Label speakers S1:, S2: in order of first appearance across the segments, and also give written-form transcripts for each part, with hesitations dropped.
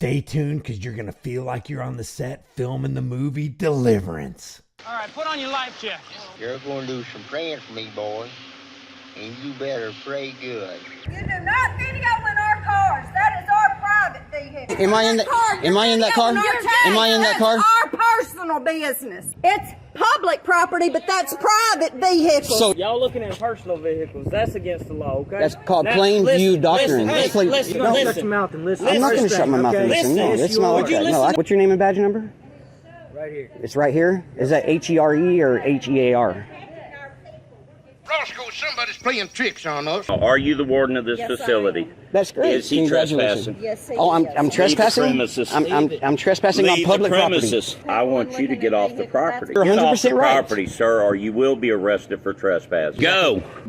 S1: Stay tuned because you're going to feel like you're on the set filming the movie Deliverance.
S2: All right, put on your life jacket.
S3: You're going to do some praying for me, boy. And you better pray good.
S4: You do not video in our cars. That is our private vehicle.
S5: Am I in that car? Am I in that car? Am I in that car?
S4: That's our personal business. It's public property, but that's private vehicles.
S5: So
S2: Y'all looking at personal vehicles, that's against the law, okay?
S5: that's called plain view doctrine. That's plain-
S2: Listen,
S5: no,
S2: listen.
S6: Shut your mouth and listen.
S5: I'm not going to shut my mouth and listen. No,
S2: Listen.
S5: it's not like that. No, what's your name and badge number?
S6: Right here.
S5: It's right here. Is that HERE or HEAR?
S3: Roscoe, somebody's playing tricks on us.
S7: Are you the warden of this facility?
S5: That's great.
S7: Is he
S5: Congratulations.
S7: trespassing?
S4: Yes, he
S5: Oh,
S4: is.
S5: I'm trespassing.
S7: Leave the premises.
S5: I'm trespassing on
S7: Leave
S5: public
S7: the
S5: property.
S7: premises. I want you to get off the property.
S5: You're
S7: Get off
S5: 100%
S7: the
S5: right.
S7: property, sir, or you will be arrested for trespassing.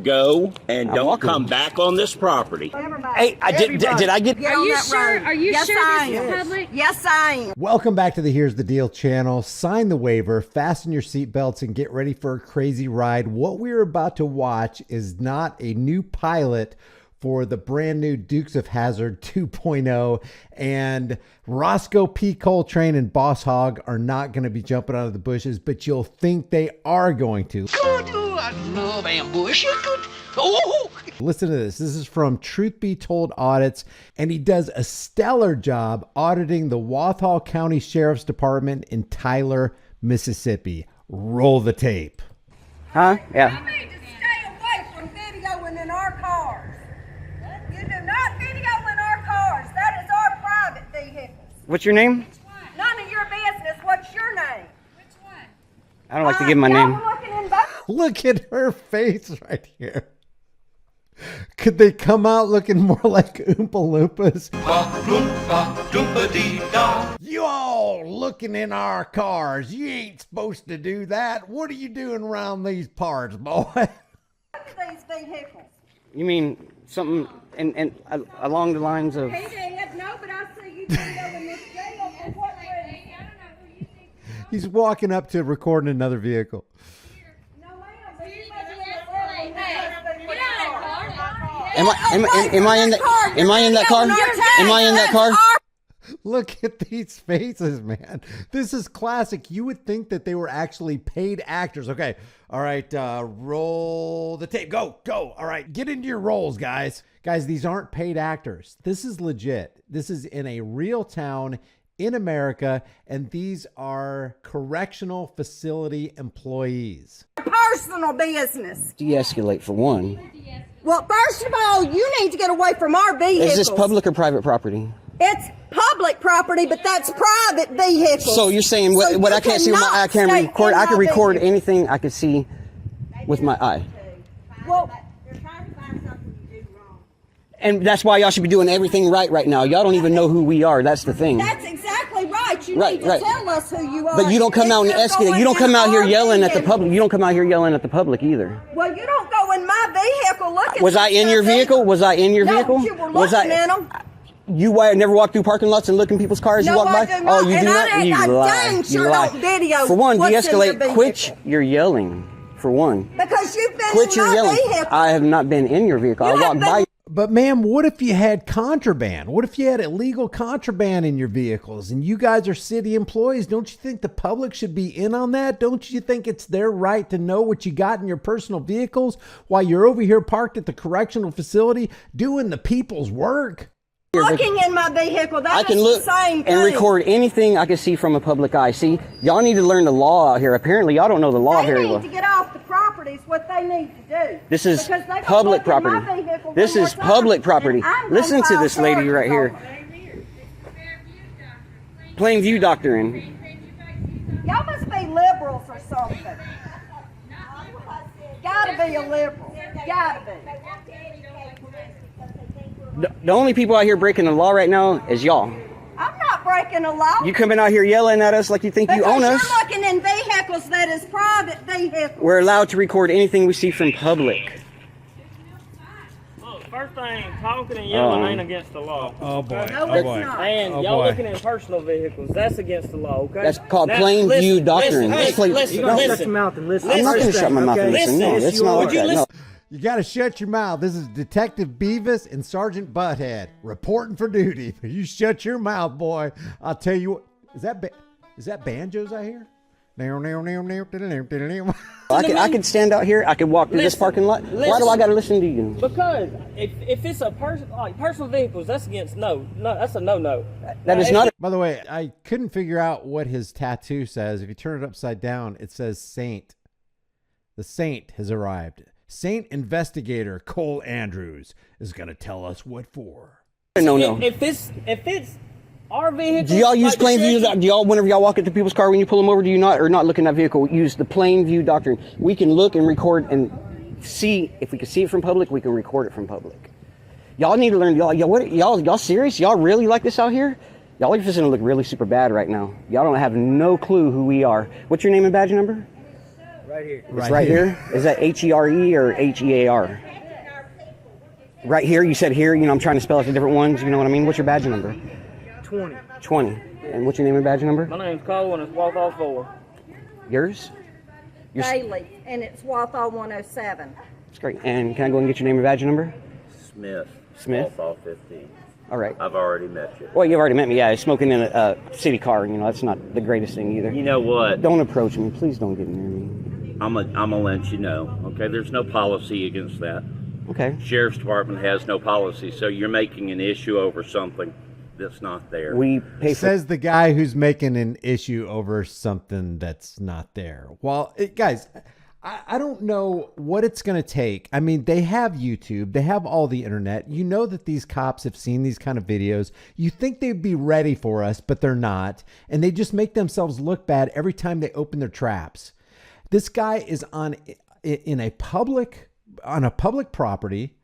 S7: Go, and
S5: I'm
S7: don't
S5: walking.
S7: come back on this property.
S5: Hey, did I get?
S4: Get
S8: Are
S4: on
S8: you
S4: that
S8: sure?
S4: road.
S8: Are you
S4: Yes,
S8: sure
S4: I
S8: this
S4: am.
S8: is public?
S4: Yes, I am.
S1: Welcome back to the Here's the Deal channel. Sign the waiver, fasten your seatbelts, and get ready for a crazy ride. What we're about to watch is not a new pilot for the brand new Dukes of Hazzard 2.0, and Roscoe P. Coltrane and Boss Hogg are not going to be jumping out of the bushes, but you'll think they are going to.
S3: Good. Oh, I love ambush. Good. Oh.
S1: Listen to this. This is from Truth Be Told Audits, and he does a stellar job auditing the Walthall County Sheriff's Department in Tyler, Mississippi. Roll the tape.
S5: Huh? Yeah.
S4: You need to stay away from videoing in our cars. You do not video in our cars. That is our private vehicles.
S5: What's your name?
S4: None of your business. What's your name?
S5: I don't like to give my
S4: Y'all
S5: name.
S4: looking in both. Look
S1: Look at her face right here. Could they come out looking more like Oompa Loompas? You all looking in our cars. You ain't supposed to do that. What are you doing around these parts, boy?
S4: Look at these vehicles.
S5: You mean something and along the lines of?
S4: Hey, Dad, no, but I see you videoing this jail for what reason?
S1: He's walking up to recording another vehicle.
S4: No, ma'am, but you must be in the
S5: Am I in that? Am I in that car? Am I in that car?
S1: Look at these faces, man. This is classic. You would think that they were actually paid actors. Okay. All right. Roll the tape. Go. All right. Get into your roles, guys. Guys, these aren't paid actors. This is legit. This is in a real town in America, and these are correctional facility employees.
S4: Personal business.
S5: De-escalate for one.
S4: Well, first of all, you need to get away from our vehicles.
S5: Is this public or private property?
S4: It's public property, but that's private vehicles.
S5: So you're saying what,
S4: So
S5: what
S4: you
S5: I can't see with my eye, I can
S4: cannot
S5: record.
S4: stay
S5: I can
S4: in my
S5: record
S4: vehicle.
S5: anything I can see with my eye.
S4: Well,
S5: And that's why y'all should be doing everything right now. Y'all don't even know who we are. That's the thing.
S4: that's exactly right. You
S5: Right,
S4: need to
S5: right.
S4: tell us who you are.
S5: But you don't come out and
S4: If you're
S5: escalate.
S4: going
S5: You don't come
S4: in
S5: out here
S4: our
S5: yelling at the
S4: vehicle.
S5: public. You don't come out here yelling at the public either.
S4: Well, you don't go in my vehicle. Look at
S5: Was I in your vehicle? Was I in your
S4: No,
S5: vehicle?
S4: you were
S5: Was
S4: looking
S5: I?
S4: in them.
S5: You never walk through parking lots and look in people's cars.
S4: No,
S5: you walk
S4: I
S5: by.
S4: do not.
S5: Oh, you
S4: And
S5: do
S4: I
S5: not.
S4: didn't-
S5: You
S4: I
S5: lie.
S4: dang
S5: You
S4: sure
S5: lie.
S4: don't video
S5: For one,
S4: what's in your
S5: de-escalate. Quit
S4: vehicle.
S5: your yelling. For one,
S4: Because you've been
S5: quit
S4: in
S5: your
S4: my
S5: yelling.
S4: vehicle.
S5: I have not been in your vehicle.
S4: You
S5: I
S4: have
S5: walked
S4: been-
S5: by.
S1: But ma'am, what if you had contraband? What if you had illegal contraband in your vehicles and you guys are city employees? Don't you think the public should be in on that? Don't you think it's their right to know what you got in your personal vehicles while you're over here parked at the correctional facility doing the people's work?
S4: Looking in my vehicle,
S5: I
S4: that's
S5: can
S4: the
S5: look
S4: same thing.
S5: and record anything I can see from a public eye. See, y'all need to learn the law out here. Apparently, y'all don't know the law
S4: They
S5: very
S4: need
S5: well.
S4: to get off the property is what they need to do.
S5: This is
S4: Because they don't
S5: public
S4: look in my
S5: property.
S4: vehicle
S5: This
S4: one
S5: is
S4: more time,
S5: public property.
S4: and I'm gonna
S5: Listen to
S4: file
S5: this lady
S4: charges
S5: right
S4: on
S5: here.
S4: them.
S5: Plain view doctrine.
S4: Y'all must be liberals or something. Gotta be a liberal. Gotta be.
S5: The only people out here breaking the law right now is y'all.
S4: I'm not breaking a law.
S5: You coming out here yelling at us like you think you own us.
S4: Because you're looking in vehicles that is private vehicles.
S5: We're allowed to record anything we see from public.
S2: Look, first thing, talking and yelling ain't against the law.
S1: Oh boy.
S4: No,
S1: Oh
S4: it's
S1: boy.
S4: not.
S2: And
S1: Oh,
S2: y'all
S1: boy.
S2: looking in personal vehicles, that's against the law, okay?
S5: That's called
S2: Now,
S5: plain
S2: listen,
S5: view doctrine.
S2: Listen,
S5: That's
S2: hey,
S5: plain-
S2: listen,
S5: No.
S6: Shut
S2: listen.
S6: your mouth and listen.
S5: I'm not going to shut my mouth and listen. No,
S6: Yes,
S5: it's
S6: you
S5: not
S6: are.
S5: like that. No.
S1: You got to shut your mouth. This is Detective Beavis and Sergeant Butthead reporting for duty. You shut your mouth, boy. I'll tell you what. Is that banjos I hear?
S5: I could stand out here. I could walk through this parking lot. Why do I got to listen to you?
S2: Because if it's a personal vehicles, that's against no. That's a no.
S5: That is not.
S1: By the way, I couldn't figure out what his tattoo says. If you turn it upside down, it says Saint. The Saint has arrived. Saint Investigator Cole Andrews is going to tell us what for.
S5: No.
S2: If it's our vehicle.
S5: Do y'all use plain view? Do y'all, whenever y'all walk into people's car when you pull them over, do you not or not look in that vehicle? Use the plain view doctrine. We can look and record and see if we can see it from public. We can record it from public. Y'all need to learn. Y'all serious? Y'all really like this out here? Y'all are just gonna look really super bad right now. Y'all don't have no clue who we are. What's your name and badge number?
S6: Right here.
S5: It's right here. Is that H-E-R-E or H-E-A-R? Right here. You said here. You know, I'm trying to spell out the different ones. You know what I mean? What's your badge number? 20. And what's your name and badge number?
S2: My name's Cole and it's Walthall 4.
S5: Yours?
S4: Daily, and it's Walthall 107.
S5: That's great. And can I go and get your name and badge number?
S7: Smith.
S5: Smith?
S7: Walthall 15.
S5: All right.
S7: I've already met you.
S5: Well, you've already met me. Yeah, smoking in a city car. You know, that's not the greatest thing either.
S7: You know what?
S5: Don't approach me. Please don't get near me.
S7: I'm gonna let you know. Okay, there's no policy against that.
S5: Okay.
S7: Sheriff's Department has no policy, so you're making an issue over something that's not there.
S5: We pay for.
S1: Says the guy who's making an issue over something that's not there. Well, guys, I don't know what it's going to take. I mean, they have YouTube. They have all the internet. You know that these cops have seen these kind of videos. You think they'd be ready for us, but they're not. And they just make themselves look bad every time they open their traps. This guy is on a public property,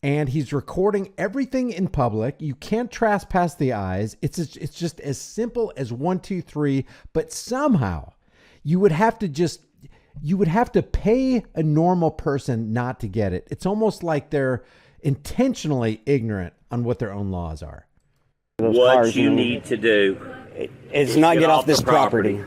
S1: and he's recording everything in public. You can't trespass the eyes. It's just as simple as 1, 2, 3. But somehow you would have to pay a normal person not to get it. It's almost like they're intentionally ignorant on what their own laws are.
S7: What you need to do
S5: is not get off this
S7: the
S5: property.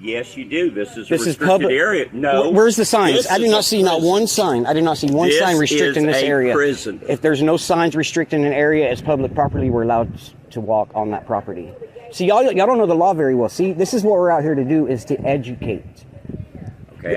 S7: Yes, you do. This is
S5: This
S7: a
S5: is public
S7: area. No.
S5: Where's the signs?
S7: This
S5: I do
S7: is
S5: not
S7: a
S5: see not
S7: prison.
S5: one sign. I do not see one
S7: This
S5: sign restricting
S7: is
S5: this
S7: a
S5: area.
S7: prison.
S5: If there's no signs restricting an area as public property, we're allowed to walk on that property. See, y'all don't know the law very well. See, this is what we're out here to do, is to educate.
S7: Okay,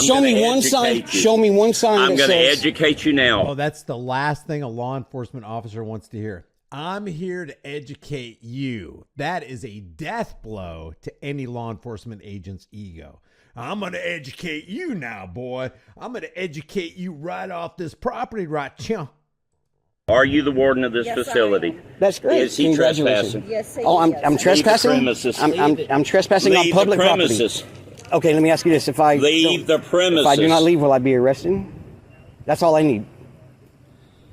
S5: Show me one sign. Show me one sign.
S7: I'm
S5: that
S7: going to
S5: says,
S7: educate you now.
S1: Oh, that's the last thing a law enforcement officer wants to hear. I'm here to educate you. That is a death blow to any law enforcement agent's ego. I'm going to educate you now, boy. I'm going to educate you right off this property right here.
S7: Are you the warden of this
S4: Yes, I
S7: facility?
S4: am.
S5: That's great.
S7: Is he
S5: Congratulations.
S7: trespassing?
S4: Yes, he
S5: Oh, I'm
S4: is.
S5: trespassing.
S7: Leave the premises.
S5: I'm trespassing on
S7: Leave
S5: public
S7: the
S5: property.
S7: premises.
S5: Okay, let me ask you this: if I
S7: Leave the premises.
S5: if I do not leave, will I be arrested? That's all I need.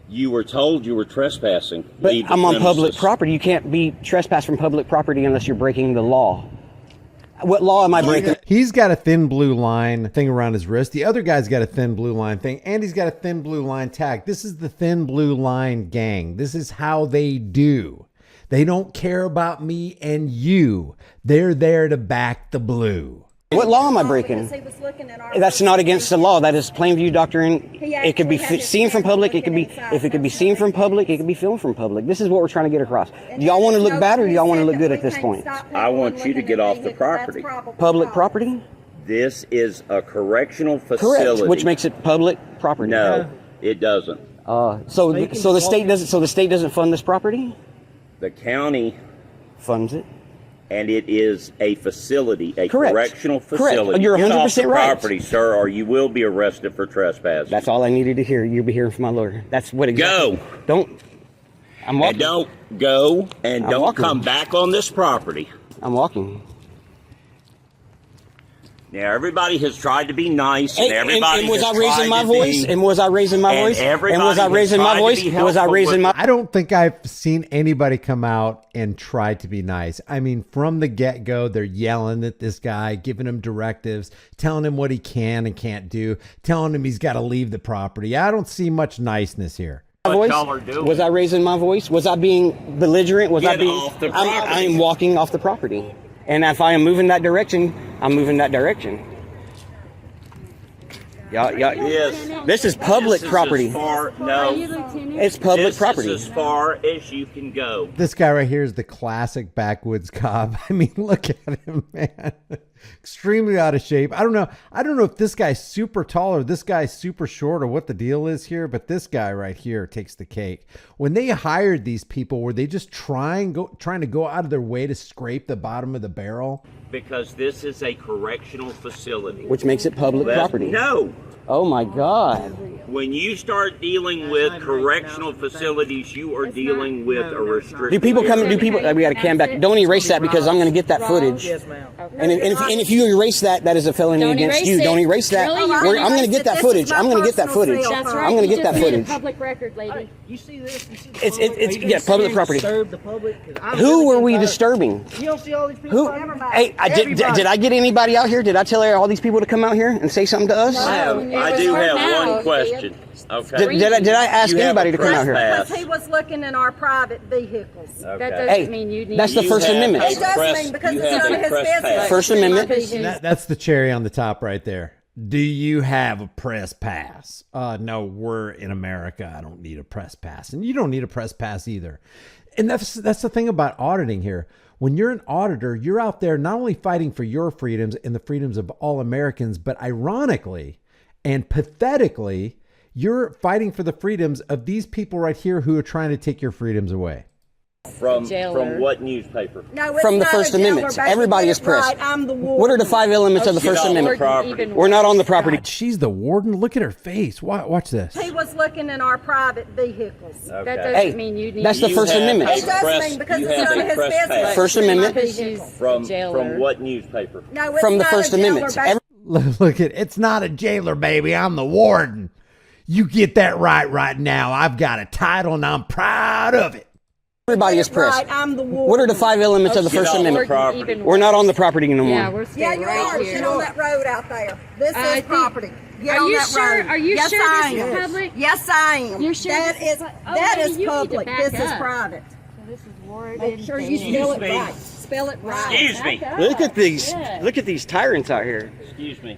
S7: You were told you were trespassing.
S5: But
S7: Leave the
S5: I'm on public
S7: premises.
S5: property. You can't be trespassed from public property unless you're breaking the law. What law am I breaking?
S1: He's got a thin blue line thing around his wrist. The other guy's got a thin blue line thing, and he's got a thin blue line tag. This is the thin blue line gang. This is how they do. They don't care about me and you. They're there to back the blue.
S5: What law am I breaking?
S4: Because he was looking at our
S5: That's not against the law. That is plain view doctrine. It could be
S4: actually had
S5: seen
S4: his
S5: from
S4: camera
S5: public. It could be,
S4: looking inside.
S5: if it could be seen from public, it could be filmed from public. This is what we're trying to get across. Do y'all want to look bad or do y'all want to look good at this point?
S7: I want you to get off the property.
S5: Public property?
S7: This is a correctional facility.
S5: Correct. Which makes it public property.
S7: No, it doesn't.
S5: So the state doesn't. So the state doesn't fund this property.
S7: The county
S5: Funds it.
S7: and it is a facility, a
S5: Correct.
S7: correctional
S5: Correct.
S7: facility.
S5: You're
S7: Get off
S5: 100%
S7: the
S5: right.
S7: property, sir, or you will be arrested for trespassing.
S5: That's all I needed to hear. You'll be hearing from my lawyer. That's what exactly.
S7: Go.
S5: Don't. I'm walking.
S7: And don't go and
S5: I'm
S7: don't
S5: walking.
S7: come back on this property.
S5: I'm walking.
S7: Now, everybody has tried to be nice, and everybody
S5: and was
S7: has
S5: I raising
S7: tried
S5: my
S7: to
S5: voice?
S7: be-
S5: And was I raising my
S7: and
S5: voice? And
S7: everybody
S5: was I
S7: has
S5: raising my
S7: tried to
S5: voice?
S7: be
S5: Was I
S7: helpful
S5: raising
S7: with-
S5: my?
S1: I don't think I've seen anybody come out and try to be nice. I mean, from the get-go, they're yelling at this guy, giving him directives, telling him what he can and can't do, telling him he's got to leave the property. I don't see much niceness here.
S5: My
S7: What
S5: voice?
S7: y'all are doing.
S5: Was I raising my voice? Was I being belligerent? Was I
S7: Get
S5: being?
S7: off the
S5: I
S7: property.
S5: am walking off the property, and if I am moving that direction, I'm moving that direction.
S7: Yes.
S5: This is public
S7: This is
S5: property.
S7: As far,
S8: Are
S7: no.
S8: you lieutenant?
S5: It's public
S7: This
S5: property.
S7: is as far as you can go.
S1: This guy right here is the classic backwoods cop. I mean, look at him, man. Extremely out of shape. I don't know if this guy's super tall or this guy's super short or what the deal is here, but this guy right here takes the cake. When they hired these people, were they just trying to go out of their way to scrape the bottom of the barrel?
S7: Because this is a correctional facility.
S5: Which makes it public property.
S7: No.
S5: Oh my God.
S7: When you start dealing with correctional facilities, you are dealing with a restriction.
S5: Do people come? We got to cam back. Don't erase that because I'm going to get that footage.
S6: Yes, ma'am.
S5: And if you erase that, that is a felony
S8: Don't
S5: against
S8: erase
S5: you.
S8: it.
S5: Don't erase that.
S8: Really? You're
S5: I'm going to get that footage. I'm going to get that footage.
S8: That's right.
S5: I'm going to
S8: You
S5: get that
S8: just made a
S5: footage.
S8: public record, lady.
S6: You see this? You see the
S5: It's-
S6: public?
S5: it's-
S6: Are you
S5: yeah,
S6: gonna
S5: public
S6: sit and
S5: property.
S6: Disturb the public? 'Cause I'm
S5: Who
S6: really
S5: were we
S6: tired.
S5: disturbing?
S6: You don't see all these people?
S5: Who?
S6: Everybody.
S5: Hey, did I get anybody out here? Did I tell all these people to come out here and say something to us?
S7: I do have one question. Okay.
S5: Did I ask
S7: You have
S5: anybody
S7: a
S5: to come out here?
S7: trespass.
S4: Because he was looking in our private vehicles.
S8: That
S7: Okay.
S8: doesn't
S5: Hey,
S8: mean you need.
S5: that's the
S7: You
S5: First
S7: have
S5: Amendment.
S7: a
S4: It does mean because
S7: you
S4: it's
S7: have
S4: none
S7: a
S4: of his
S7: trespass.
S4: business.
S5: First
S4: It's my
S5: Amendment.
S4: business.
S1: That's the cherry on the top right there. Do you have a press pass? No, we're in America. I don't need a press pass. And you don't need a press pass either. And that's the thing about auditing here. When you're an auditor, you're out there not only fighting for your freedoms and the freedoms of all Americans, but ironically and pathetically, you're fighting for the freedoms of these people right here who are trying to take your freedoms away.
S7: From
S8: Jailer.
S7: what newspaper?
S4: No, it's
S5: From the
S4: not
S5: First
S4: a jailer,
S5: Amendment.
S4: baby.
S5: Everybody is
S4: Get it right.
S5: pressed.
S4: I'm the warden.
S5: What are the 5 elements of the First
S7: Get on the
S5: Amendment?
S7: property.
S5: We're not on the property.
S1: God, she's the warden. Look at her face. Watch this.
S4: He was looking in our private vehicles.
S8: That
S7: Okay.
S8: doesn't
S5: Hey,
S8: mean you need.
S5: that's the
S7: You
S5: First
S7: have
S5: Amendment.
S7: a
S4: It does
S7: press-
S4: mean because
S7: you
S4: it's
S7: have
S4: none
S7: a
S4: of his
S7: trespass.
S4: business.
S5: First
S4: It's my
S5: Amendment.
S4: business.
S7: From what newspaper?
S4: No, it's
S5: From the
S4: not
S5: First
S4: a jailer,
S5: Amendment.
S4: baby.
S1: Look at it's not a jailer, baby. I'm the warden. You get that right now. I've got a title and I'm proud of it.
S5: Everybody is pressed.
S4: Right, I'm the warden.
S5: What are the 5 elements of the
S7: Get
S5: First
S7: on the
S5: Amendment?
S7: property.
S5: We're not on the property no more.
S8: Yeah, we're
S4: Yeah,
S8: staying
S4: you
S8: right
S4: are.
S8: here.
S4: Get on that road out there. This
S8: I
S4: is
S8: think-
S4: property. Get
S8: Are
S4: on
S8: you
S4: that
S8: sure?
S4: road.
S8: Are you
S4: yes,
S8: sure
S4: I
S8: this is
S4: am.
S8: public?
S4: Yes, I am.
S8: You're sure
S4: That
S8: this
S4: is
S8: is- oh,
S4: that
S8: lady,
S4: is
S8: you need to
S4: public.
S8: back
S4: This is
S8: up.
S4: private.
S8: This is warranted.
S4: Make sure you spell it right. Spell it right.
S7: Excuse me.
S5: Look at these.
S8: Yeah.
S5: Look at these tyrants out here.
S7: Excuse me.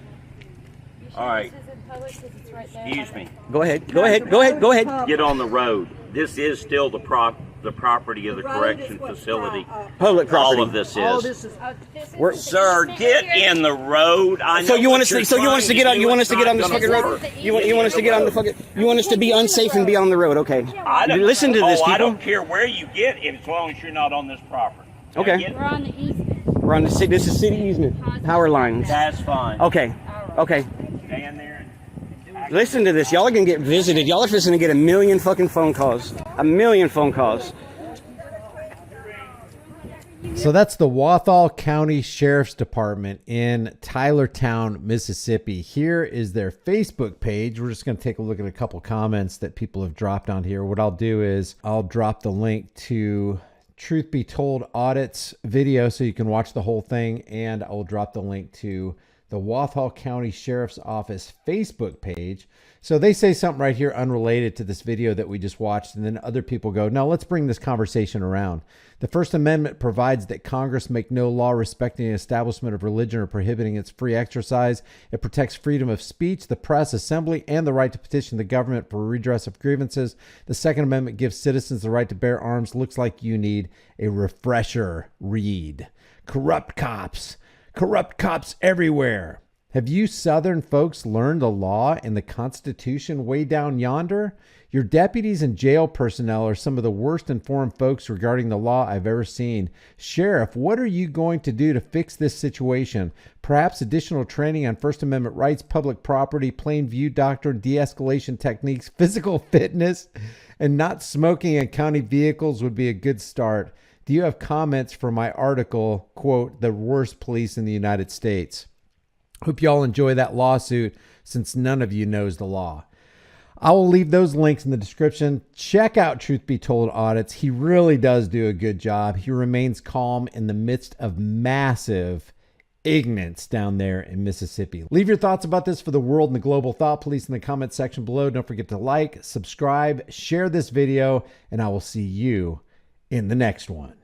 S7: All right.
S8: This isn't public 'cause it's right there.
S7: Excuse me.
S5: Go ahead. Go ahead. Go ahead. Go ahead.
S7: Get on the road. This is still the property of the
S4: The road is
S7: correction
S4: what's
S7: facility.
S5: Public property.
S7: All of this
S6: All
S7: is.
S6: this is.
S8: Oh, this is-
S5: We're-
S7: Sir, get in the road. I know
S5: So you want
S7: what
S5: us to?
S7: you're
S5: So you want us to
S7: trying
S5: get on?
S7: do.
S5: You want us
S7: It's
S5: to get on
S7: not
S5: this fucking
S7: gonna
S5: road?
S7: work.
S5: You want us to get on the fucking? You want us to be unsafe and be on the road? Okay.
S7: I don't,
S5: Listen to this,
S7: I
S5: people.
S7: don't care where you get it as long as you're not on this property. Now
S5: Okay.
S7: get-
S8: We're on the easement.
S5: We're on the city. This is city easement. Power lines.
S7: That's fine.
S5: Okay. Okay.
S7: Stand there.
S5: Listen to this. Y'all are gonna get visited. Y'all are just gonna get a million fucking phone calls. A million phone calls.
S1: So that's the Wathall County Sheriff's Department in Tylertown, Mississippi. Here is their Facebook page. We're just going to take a look at a couple comments that people have dropped on here. What I'll do is I'll drop the link to Truth Be Told Audit's video so you can watch the whole thing, and I will drop the link to the Wathall County Sheriff's Office Facebook page. So they say something right here unrelated to this video that we just watched, and then other people go, no, let's bring this conversation around. The First Amendment provides that Congress make no law respecting the establishment of religion or prohibiting its free exercise. It protects freedom of speech, the press, assembly, and the right to petition the government for redress of grievances. The Second Amendment gives citizens the right to bear arms. Looks like you need a refresher read. Corrupt cops everywhere. Have you Southern folks learned the law and the Constitution way down yonder? Your deputies and jail personnel are some of the worst informed folks regarding the law I've ever seen. Sheriff, what are you going to do to fix this situation? Perhaps additional training on First Amendment rights, public property, plain view doctrine, de-escalation techniques, physical fitness, and not smoking in county vehicles would be a good start. Do you have comments for my article, quote, the worst police in the United States? Hope y'all enjoy that lawsuit since none of you knows the law. I will leave those links in the description. Check out Truth Be Told Audits. He really does do a good job. He remains calm in the midst of massive ignorance down there in Mississippi. Leave your thoughts about this for the world and the global thought police in the comment section below. Don't forget to like, subscribe, share this video, and I will see you in the next one.